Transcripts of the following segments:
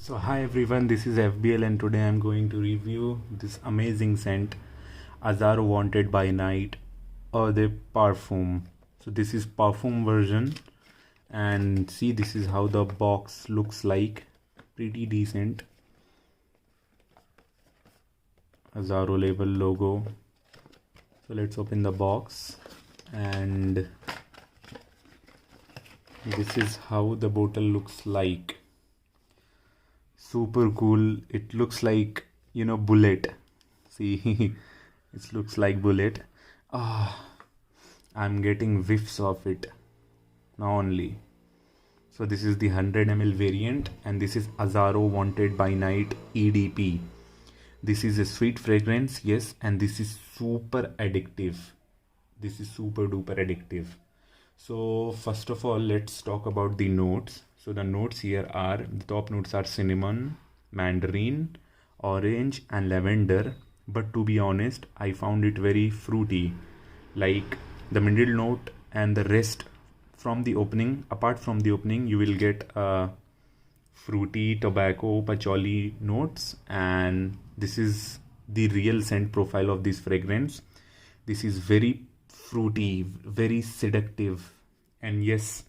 So hi everyone, this is FBL and today I'm going to review this amazing scent Azzaro Wanted by Night Eau de Parfum. So this is parfum version and see, this is how the box looks like. Pretty decent. Azzaro label logo. So let's open the box and this is how the bottle looks like. Super cool. It looks like, bullet. See, it looks like bullet. I'm getting whiffs of it now only. So this is the 100 ml variant and this is Azzaro Wanted by Night EDP. This is a sweet fragrance, yes, and this is super addictive. This is super duper addictive. So first of all, let's talk about the notes. So the notes here are, the top notes are cinnamon, mandarin, orange and lavender. But to be honest, I found it very fruity. Like the middle note and the rest from the opening, apart from the opening, you will get fruity, tobacco, patchouli notes. And this is the real scent profile of this fragrance. This is very fruity, very seductive, and yes,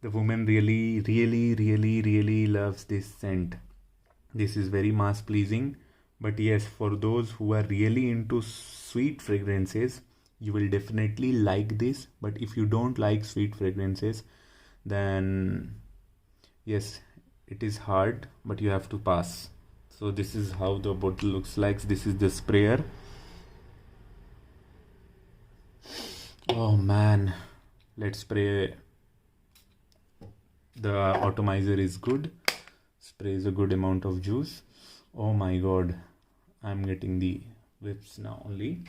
the woman really loves this scent. This is very mass pleasing, but yes, for those who are really into sweet fragrances, you will definitely like this. But if you don't like sweet fragrances, then yes, it is hard, but you have to pass. So this is how the bottle looks like. This is the sprayer. Oh man, let's spray. The atomizer is good, sprays a good amount of juice. Oh my god, I'm getting the whips now only.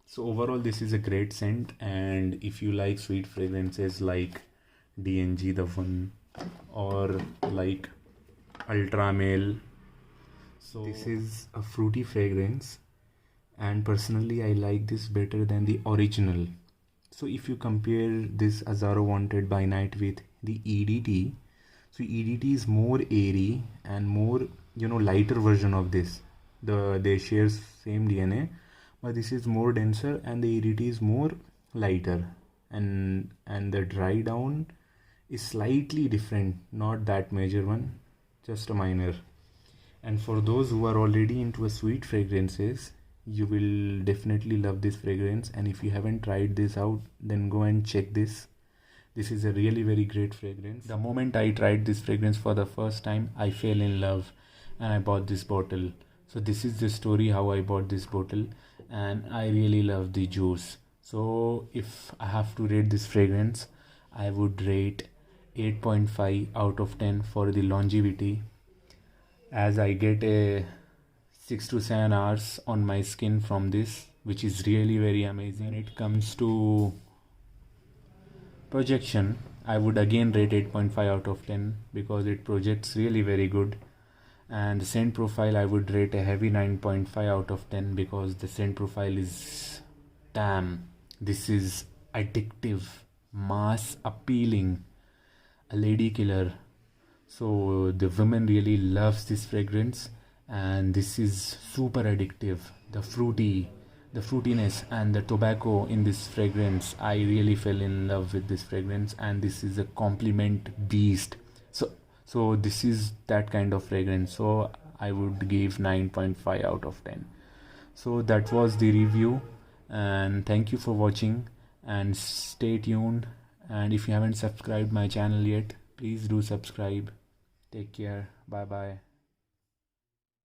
So overall, this is a great scent, and if you like sweet fragrances like DNG the one or like Ultra Male, so this is a fruity fragrance, and personally I like this better than the original. So if you compare this Azzaro Wanted by Night with the EDT, so EDT is more airy and more, lighter version of this. They share same DNA, but this is more denser and the EDT is more lighter, and the dry down is slightly different, not that major one, just a minor. And for those who are already into a sweet fragrances, you will definitely love this fragrance. And if you haven't tried this out, then go and check this. This is a really very great fragrance. The moment I tried this fragrance for the first time, I fell in love and I bought this bottle. So this is the story how I bought this bottle, and I really love the juice. So if I have to rate this fragrance, I would rate 8.5 out of 10 for the longevity, as I get a 6 to 7 hours on my skin from this, which is really very amazing. When it comes to projection, I would again rate 8.5 out of 10 because it projects really very good. And the scent profile, I would rate a heavy 9.5 out of 10 because the scent profile is damn. This is addictive, mass appealing, a lady killer. So the women really loves this fragrance, and this is super addictive. The fruitiness and the tobacco in this fragrance, I really fell in love with this fragrance, and this is a compliment beast. So this is that kind of fragrance, so I would give 9.5 out of 10. So that was the review, and thank you for watching, and stay tuned. And if you haven't subscribed my channel yet, please do subscribe. Take care. Bye bye.